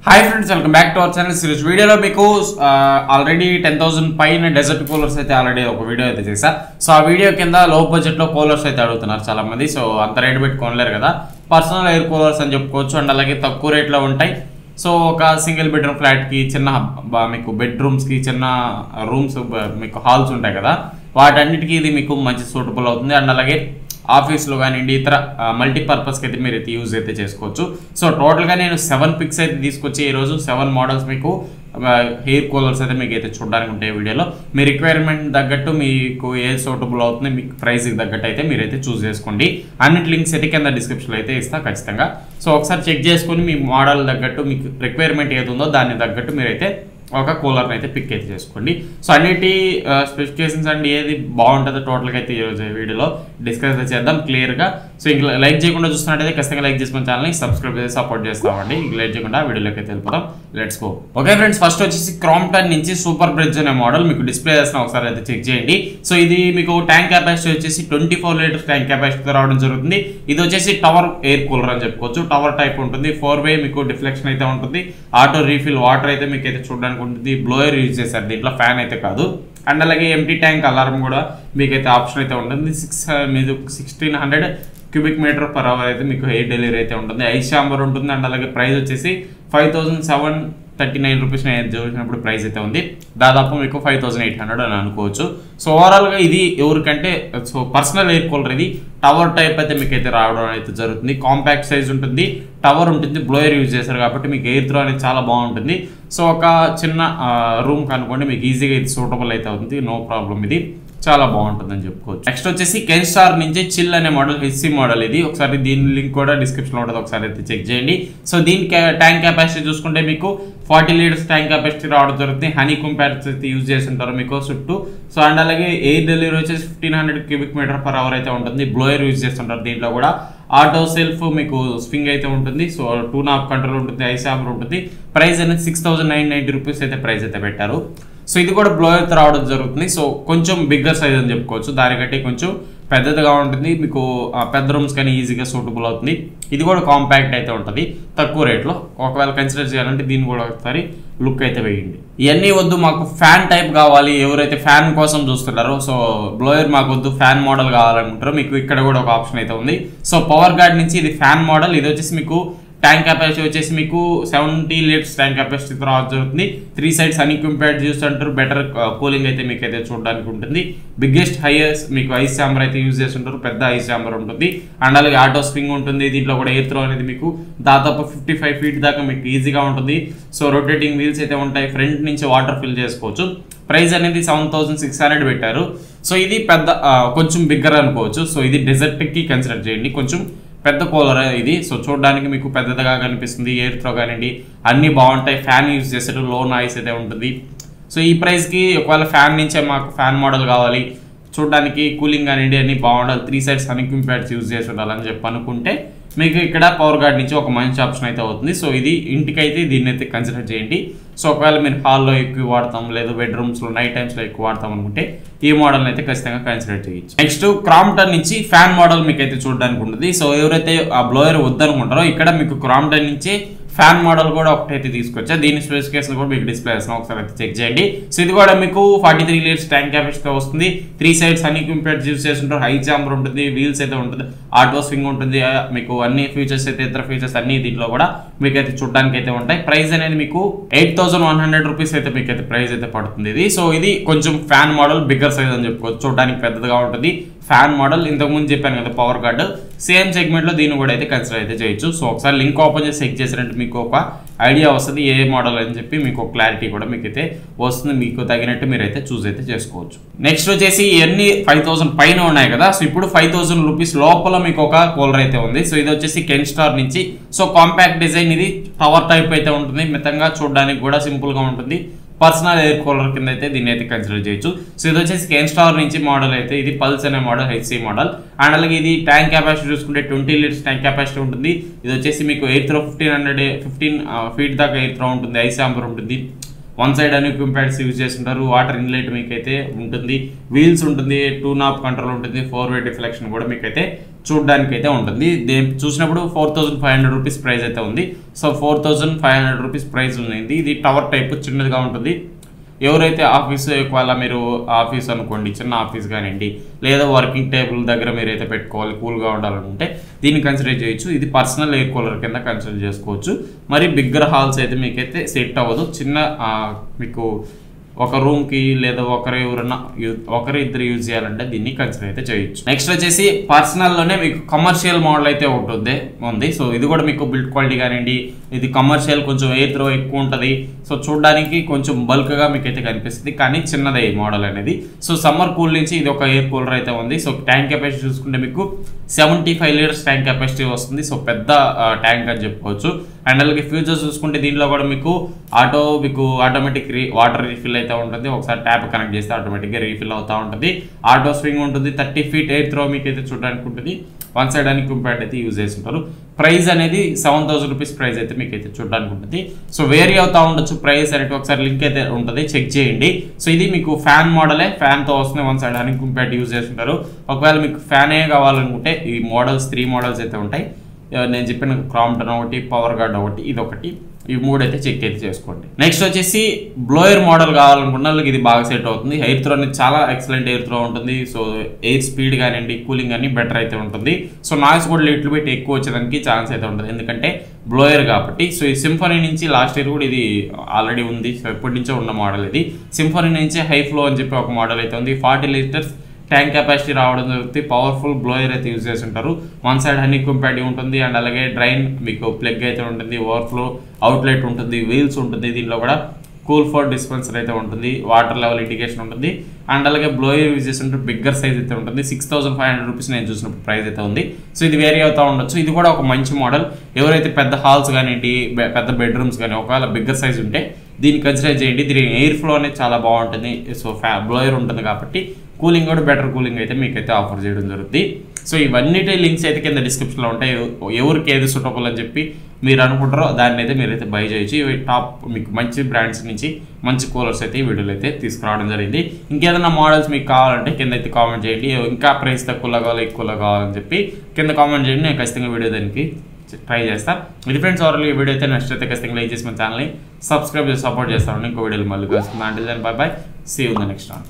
Hi friends, welcome back to our channel series. Video lo meeku already 10,000 paina desert coolers aithe already oka video aithe chesa. So aa video kinda low budget lo coolers aithe adugutunnaru chaala mandi. So anta rate pettukonaleru kada. Personal air coolers ani cheppukochu and alage takku rate lo untayi. So oka single bedroom flat ki chinna meeku bedrooms ki chinna rooms meeku halls untayi kada. వాటన్నిటికీ ఇది మీకు మంచి suitable అవుతుంది and అలాగే ఆఫీస్లో కానివ్వండి ఇతర మల్టీపర్పస్కి అయితే మీరు అయితే యూజ్ అయితే చేసుకోవచ్చు. సో టోటల్గా నేను 7 పిక్స్ అయితే తీసుకొచ్చి ఈరోజు 7 మోడల్స్ మీకు హెయిర్ కూలర్స్ అయితే మీకు అయితే చూడడానికి ఉంటాయి వీడియోలో. మీ రిక్వైర్మెంట్ తగ్గట్టు మీకు ఏ సూటబుల్ అవుతుంది మీకు ప్రైస్కి తగ్గట్టు అయితే మీరైతే చూస్ చేసుకోండి. అన్నిటి లింక్స్ అయితే కింద డిస్క్రిప్షన్లో అయితే ఇస్తా ఖచ్చితంగా. సో ఒకసారి చెక్ చేసుకొని మీ మోడల్ తగ్గట్టు మీకు రిక్వైర్మెంట్ ఏది ఉందో దాన్ని తగ్గట్టు మీరైతే ఒక కూలర్ని అయితే పిక్ అయితే చేసుకోండి. సో అన్నిటి స్పెసిఫికేషన్స్ అండ్ ఏది బాగుంటుందో టోటల్గా అయితే ఈరోజు వీడియోలో డిస్కస్ అయితే చేద్దాం క్లియర్గా. సో ఇంకా లైక్ చేయకుండా చూస్తున్నట్టయితే ఖచ్చితంగా లైక్ చేసి మన ఛానల్ని సబ్స్క్రైబ్ చేసి సపోర్ట్ చేస్తామండి. ఇంక లేట్ చేయకుండా వీడియోలోకి అయితే వెళ్ళిపోతాం. Let's go. Okay friends, first వచ్చేసి క్రాంప్టన్ నుంచి సూపర్ బ్రిడ్జ్ అనే మోడల్ మీకు డిస్ప్లే చేసిన ఒకసారి అయితే చెక్ చేయండి. సో ఇది మీకు ట్యాంక్ కెపాసిటీ వచ్చేసి 24 లీటర్స్ ట్యాంక్ కెపాసిటీతో రావడం జరుగుతుంది. ఇది వచ్చేసి టవర్ ఎయిర్ కూలర్ అని చెప్పుకోవచ్చు. టవర్ టైప్ ఉంటుంది. 4-way మీకు డిఫ్లెక్షన్ అయితే ఉంటుంది. ఆటో రీఫిల్ వాటర్ అయితే మీకు అయితే చూడడానికి ఉంటుంది. బ్లోయర్ యూజ్ చేశారు దీంట్లో, ఫ్యాన్ అయితే కాదు. అండ్ అలాగే ఎంటీ ట్యాంక్ అలారం కూడా మీకైతే ఆప్షన్ అయితే ఉంటుంది. 1600 క్యూబిక్ మీటర్ పర్ అవర్ అయితే మీకు ఎయిర్ డెలివరీ అయితే ఉంటుంది. ఐస్ ఛాంబర్ ఉంటుంది. అండ్ అలాగే ప్రైస్ వచ్చేసి 5,739 రూపీస్ చూసినప్పుడు ప్రైస్ అయితే ఉంది. దాదాపు మీకు 5,800 అని అనుకోవచ్చు. సో ఓవరాల్గా ఇది ఎవరికంటే సో పర్సనల్ ఎయిర్ కూలర్ ఇది టవర్ టైప్ అయితే మీకు అయితే రావడం అయితే జరుగుతుంది. కాంపాక్ట్ సైజ్ ఉంటుంది, టవర్ ఉంటుంది, బ్లోయర్ యూజ్ చేశారు కాబట్టి మీకు ఎయిర్ త్రో అనేది చాలా బాగుంటుంది. సో ఒక చిన్న రూమ్ కనుకోండి మీకు ఈజీగా ఇది సూటబుల్ అయితే అవుతుంది. నో ప్రాబ్లం, ఇది చాలా బాగుంటుందని చెప్పుకోవచ్చు. నెక్స్ట్ వచ్చేసి కెన్స్టార్ నుంచి చిల్ అనే మోడల్, హెచ్సి మోడల్ ఇది. ఒకసారి దీని లింక్ కూడా డిస్క్రిప్షన్లో ఉంటుంది, ఒకసారి అయితే చెక్ చేయండి. సో దీని ట్యాంక్ కెపాసిటీ చూసుకుంటే మీకు 40 లీటర్స్ ట్యాంక్ కెపాసిటీ రావడం జరుగుతుంది. హనీ కంపారిజన్ అయితే యూజ్ చేసి ఉంటారు మీకు చుట్టూ. సో అండ్ అలాగే ఎయిర్ డెలివరీ వచ్చేసి 1500 క్యూబిక్ మీటర్ పర్ అవర్ అయితే ఉంటుంది. బ్లోయర్ యూజ్ చేస్తుంటారు దీంట్లో కూడా. ఆటో సెల్ఫ్ మీకు స్వింగ్ అయితే ఉంటుంది. సో 2 నాబ్ కంట్రోల్ ఉంటుంది, ఐస్ ఛాంబర్ ఉంటుంది. ప్రైస్ అనేది 6,990 రూపీస్ అయితే ప్రైస్ అయితే పెట్టారు. సో ఇది కూడా బ్లోయర్తో రావడం జరుగుతుంది. సో కొంచెం బిగ్గర్ సైజ్ అని చెప్పుకోవచ్చు. దానికంటే కొంచెం పెద్దదిగా ఉంటుంది. మీకు పెద్ద రూమ్స్ కానీ ఈజీగా సూటబుల్ అవుతుంది. ఇది కూడా కాంపాక్ట్ అయితే ఉంటుంది తక్కువ రేట్లో. ఒకవేళ కన్సిడర్ చేయాలంటే దీన్ని కూడా ఒకసారి లుక్ అయితే వేయండి. ఇవన్నీ వద్దు, మాకు ఫ్యాన్ టైప్ కావాలి, ఎవరైతే ఫ్యాన్ కోసం చూస్తున్నారో, సో బ్లోయర్ మాకు వద్దు ఫ్యాన్ మోడల్ కావాలనుకుంటారో మీకు ఇక్కడ కూడా ఒక ఆప్షన్ అయితే ఉంది. సో పవర్ గార్డ్ నుంచి ఇది ఫ్యాన్ మోడల్. ఇది వచ్చేసి మీకు ట్యాంక్ కెపాసిటీ వచ్చేసి మీకు 70 లీటర్స్ ట్యాంక్ కెపాసిటీతో రావడం జరుగుతుంది. 3 sides హనీ కంపారిజన్ యూస్ అంటారు. బెటర్ కూలింగ్ అయితే మీకు అయితే చూడడానికి ఉంటుంది. బిగ్గెస్ట్ హైయెస్ట్ మీకు ఐస్ ఛాంబర్ అయితే యూజ్ చేస్తుంటారు. పెద్ద ఐస్ ఛాంబర్ ఉంటుంది. అండ్ అలాగే ఆటో స్వింగ్ ఉంటుంది. దీంట్లో కూడా ఎయిర్ త్రో అనేది మీకు దాదాపు 55 feet దాకా మీకు ఈజీగా ఉంటుంది. సో రొటేటింగ్ వీల్స్ అయితే ఉంటాయి. ఫ్రంట్ నుంచి వాటర్ ఫిల్ చేసుకోవచ్చు. ప్రైస్ అనేది 7,600 పెట్టారు. సో ఇది పెద్ద కొంచెం బిగ్గర్ అనుకోవచ్చు. సో ఇది డెజర్ట్కి కన్సిడర్ చేయండి. కొంచెం పెద్ద కూలర్ ఇది. సో చూడడానికి మీకు పెద్దదిగా కనిపిస్తుంది. ఎయిర్ త్రో కానివ్వండి అన్నీ బాగుంటాయి. ఫ్యాన్ యూజ్ చేసేటు లో నాయిస్ అయితే ఉంటుంది. సో ఈ ప్రైస్కి ఒకవేళ ఫ్యాన్ నుంచే మాకు ఫ్యాన్ మోడల్ కావాలి, చూడడానికి కూలింగ్ కానివ్వండి అన్నీ బాగుండాలి, 3 sides హనీ కంపారిజన్ యూజ్ చేసి ఉండాలని చెప్పి అనుకుంటే మీకు ఇక్కడ పవర్ గార్డ్ నుంచి ఒక మంచి ఆప్షన్ అయితే అవుతుంది. సో ఇది ఇంటికైతే దీన్ని అయితే కన్సిడర్ చేయండి. సో ఒకవేళ మీరు హాల్లో ఎక్కువ వాడతాం, లేదా బెడ్రూమ్స్లో నైట్ టైమ్స్లో ఎక్కువ వాడతాం అనుకుంటే ఈ మోడల్ని అయితే ఖచ్చితంగా కన్సిడర్ చేయొచ్చు. నెక్స్ట్ క్రాంప్టన్ నుంచి ఫ్యాన్ మోడల్ మీకు అయితే చూడడానికి ఉంటుంది. సో ఎవరైతే ఆ బ్లోయర్ వద్దనుకుంటారో ఇక్కడ మీకు క్రాంప్టన్ నుంచి ఫ్యాన్ మోడల్ కూడా ఒకటైతే తీసుకొచ్చా. దీని స్పెసిఫికేషన్ కూడా మీకు డిస్ప్లే చేస్తాను, ఒకసారి అయితే చెక్ చేయండి. సో ఇది కూడా మీకు 43 లీటర్స్ ట్యాంక్ కెపాసిటీతో వస్తుంది. 3 sides హనీ కంపారిజన్ యూజ్ చేస్తుంటారు. హై ఛాంబర్ ఉంటుంది, వీల్స్ అయితే ఉంటుంది, ఆటో స్వింగ్ ఉంటుంది. మీకు అన్ని ఫీచర్స్ అయితే ఇతర ఫీచర్స్ అన్ని దీంట్లో కూడా మీకు అయితే చూడడానికి అయితే ఉంటాయి. ప్రైస్ అనేది మీకు 8,100 రూపీస్ అయితే మీకు అయితే ప్రైస్ అయితే పడుతుంది ఇది. సో ఇది కొంచెం ఫ్యాన్ మోడల్, బిగ్గర్ సైజ్ అని చెప్పుకోవచ్చు. చూడడానికి పెద్దదిగా ఉంటుంది ఫ్యాన్ మోడల్. ఇంతకుముందు చెప్పాను కదా పవర్ గార్డ్, సేమ్ సెగ్మెంట్లో దీన్ని కూడా అయితే కన్సిడర్ అయితే చేయొచ్చు. సో ఒకసారి లింక్ ఓపెన్ చేసి చెక్ చేసినట్టు మీకు ఒక ఐడియా వస్తుంది ఏ మోడల్ అని చెప్పి మీకు ఒక క్లారిటీ కూడా మీకు అయితే వస్తుంది. మీకు తగినట్టు మీరు అయితే చూస్ అయితే చేసుకోవచ్చు. నెక్స్ట్ వచ్చేసి ఇవన్నీ 5,000 పైన ఉన్నాయి కదా. సో ఇప్పుడు 5,000 రూపీస్ లోపల మీకు ఒక కూలర్ అయితే ఉంది. సో ఇది వచ్చేసి కెన్స్టార్ నుంచి. సో కాంపాక్ట్ డిజైన్, ఇది టవర్ టైప్ అయితే ఉంటుంది. మితంగా చూడడానికి కూడా సింపుల్గా ఉంటుంది. పర్సనల్ ఎయిర్ కూలర్ కింద అయితే దీన్ని అయితే కన్సిడర్ చేయొచ్చు. సో ఇది వచ్చేసి కెన్స్టార్ నుంచి మోడల్ అయితే ఇది పల్స్ అనే మోడల్, హెచ్సి మోడల్. అండ్ అలాగే ఇది ట్యాంక్ కెపాసిటీ చూసుకుంటే 20 లీటర్స్ ట్యాంక్ కెపాసిటీ ఉంటుంది. ఇది వచ్చేసి మీకు ఎయిర్ త్రో 15 feet దాకా ఎయిర్ త్రో ఉంటుంది. ఐస్ ఛాంబర్ ఉంటుంది. వన్ సైడ్ అన్యూక్యూమ్ ప్యాడ్స్ యూజ్ చేస్తుంటారు, వాటర్ ఇన్లెట్ మీకైతే ఉంటుంది, వీల్స్ ఉంటుంది, 2 నాబ్ కంట్రోల్ ఉంటుంది, 4-వే డిఫ్లెక్షన్ కూడా మీకైతే చూడడానికి అయితే ఉంటుంది. చూసినప్పుడు 4500 రూపీస్ ప్రైస్ అయితే ఉంది. సో 4500 రూపీస్ ప్రైస్ ఉంది. ఇది టవర్ టైప్ చిన్నదిగా ఉంటుంది. ఎవరైతే ఆఫీస్ ఒకవేళ మీరు ఆఫీస్ అనుకోండి, చిన్న ఆఫీస్ కానివ్వండి, లేదా వర్కింగ్ టేబుల్ దగ్గర మీరైతే పెట్టుకోవాలి, కూల్గా ఉండాలనుకుంటే దీన్ని కన్సిడర్ చేయొచ్చు. ఇది పర్సనల్ ఎయిర్ కూలర్ కింద కన్సిడర్ చేసుకోవచ్చు. మరి బిగ్గర్ హాల్స్ అయితే మీకైతే సెట్ అవ్వదు. చిన్న మీకు ఒక రూమ్కి లేదా ఒకరు ఇద్దరు యూజ్ చేయాలంటే దీన్ని కన్సిడర్ అయితే చేయొచ్చు. నెక్స్ట్ వచ్చేసి పర్సనల్లోనే మీకు కమర్షియల్ మోడల్ అయితే ఒకటి ఉంది. సో ఇది కూడా మీకు బిల్డ్ క్వాలిటీ కానివ్వండి, ఇది కమర్షియల్ కొంచెం ఎయిర్ త్రో ఎక్కువ ఉంటుంది. సో చూడడానికి కొంచెం బల్క్గా మీకు అయితే కనిపిస్తుంది, కానీ చిన్నదే ఈ మోడల్ అనేది. సో సమ్మర్ కూల్ నుంచి ఇది ఒక ఎయిర్ కూలర్ అయితే ఉంది. సో ట్యాంక్ కెపాసిటీ చూసుకుంటే మీకు 75 లీటర్స్ ట్యాంక్ కెపాసిటీ వస్తుంది. సో పెద్ద ట్యాంక్ అని చెప్పుకోవచ్చు. అండ్ అలాగే ఫ్యూచర్స్ చూసుకుంటే దీంట్లో కూడా మీకు ఆటోమేటిక్ వాటర్ రీఫిల్ అయితే ఉంటుంది. ఒకసారి ట్యాప్ కనెక్ట్ చేస్తే ఆటోమేటిక్గా రీఫిల్ అవుతూ ఉంటుంది. ఆటో స్వింగ్ ఉంటుంది, 30 ఫీట్ ఎయిర్ త్రో మీకు అయితే చూడడానికి ఉంటుంది. వన్ సైడ్ అన్యూక్యూమ్ ప్యాడ్ అయితే యూజ్ చేస్తుంటారు. ప్రైస్ అనేది 7000 రూపీస్ ప్రైస్ అయితే మీకు అయితే చూడడానికి ఉంటుంది. సో వేరీ అవుతా ఉండొచ్చు ప్రైస్ అనేది, ఒకసారి లింక్ అయితే ఉంటుంది, చెక్ చేయండి. సో ఇది మీకు ఫ్యాన్ మోడలే, ఫ్యాన్తో వస్తుంది. వన్ సైడ్ అన్యూక్యూమ్ ప్యాడ్ యూజ్ చేస్తుంటారు. ఒకవేళ మీకు ఫ్యానే కావాలనుకుంటే ఈ మోడల్స్ 3 మోడల్స్ అయితే ఉంటాయి. నేను చెప్పిన క్రాంప్టన్ ఒకటి, పవర్ గార్డ్ ఒకటి, ఇదొకటి, ఈ 3 అయితే చెక్ అయితే చేసుకోండి. నెక్స్ట్ వచ్చేసి బ్లోయర్ మోడల్ కావాలనుకున్న వాళ్ళకి ఇది బాగా సెట్ అవుతుంది. ఎయిర్ త్రో అనేది చాలా ఎక్సలెంట్ ఎయిర్ త్రో ఉంటుంది. సో ఎయిర్ స్పీడ్ కానివ్వండి, కూలింగ్ కానీ బెటర్ అయితే ఉంటుంది. సో నాయిస్ కూడా లిటిల్ బిట్ ఎక్కువ వచ్చేదానికి ఛాన్స్ అయితే ఉంటుంది, ఎందుకంటే బ్లోయర్ కాబట్టి. సో ఈ సింఫనీ నుంచి లాస్ట్ ఇయర్ కూడా ఇది ఆల్రెడీ ఉంది. సో ఎప్పటి నుంచో ఉన్న మోడల్ ఇది. సింఫనీ నుంచి హై ఫ్లో అని చెప్పి ఒక మోడల్ అయితే ఉంది. 40 లీటర్స్ ట్యాంక్ కెపాసిటీ రావడం జరుగుతుంది. పవర్ఫుల్ బ్లోయర్ అయితే యూజ్ చేసి ఉంటారు. వన్ సైడ్ హనీకూమ్ ప్యాడ్ ఉంటుంది. అండ్ అలాగే డ్రైన్ మీకు ప్లగ్ అయితే ఉంటుంది, ఓవర్ఫ్లో అవుట్లెట్ ఉంటుంది, వీల్స్ ఉంటుంది. దీంట్లో కూడా కూల్ ఫర్ డిస్పెన్సర్ అయితే ఉంటుంది, వాటర్ లెవెల్ ఇండికేషన్ ఉంటుంది. అండ్ అలాగే బ్లోయర్ యూజ్ చేస్తుంటే బిగ్గర్ సైజ్ అయితే ఉంటుంది. 6500 రూపీస్ నేను చూసినప్పుడు ప్రైస్ అయితే ఉంది. సో ఇది వేరీ అవుతూ ఉండొచ్చు. ఇది కూడా ఒక మంచి మోడల్. ఎవరైతే పెద్ద హాల్స్ కానివ్వండి, పెద్ద బెడ్రూమ్స్ కానీ ఒకవేళ బిగ్గర్ సైజ్ ఉంటే దీన్ని కన్సిడర్ చేయండి. దీని ఎయిర్ ఫ్లో అనేది చాలా బాగుంటుంది. సో బ్లోయర్ ఉంటుంది కాబట్టి కూలింగ్ కూడా బెటర్ కూలింగ్ అయితే మీకైతే ఆఫర్ చేయడం జరుగుతుంది. సో ఇవన్నిటి లింక్స్ అయితే కింద డిస్క్రిప్షన్లో ఉంటాయి. ఎవరికి ఏది సూటబుల్ అని చెప్పి మీరు అనుకుంటారో దాన్ని అయితే మీరైతే బై చేయొచ్చు. ఇవి టాప్ మీకు మంచి బ్రాండ్స్ నుంచి మంచి కూలర్స్ అయితే ఈ వీడియోలో అయితే తీసుకురావడం జరిగింది. ఇంకేదైనా మోడల్స్ మీకు కావాలంటే కింద అయితే కామెంట్ చేయండి. ఇంకా ప్రైస్ తక్కువలో కావాలి, ఎక్కువలో కావాలని చెప్పి కింద కామెంట్ చేయండి. నేను ఖచ్చితంగా వీడియో దానికి ట్రై చేస్తాను. ఇది ఫ్రెండ్స్ ఓవర్లీ ఈ వీడియో అయితే నెక్స్ట్ అయితే ఖచ్చితంగా లైక్ చేసి మన ఛానల్ని సబ్స్క్రైబ్ చేసి సపోర్ట్ చేస్తాను. ఇంకో వీడియోలో మళ్ళీ కలుసుకుందాం. అంటే bye bye, see you in the next one.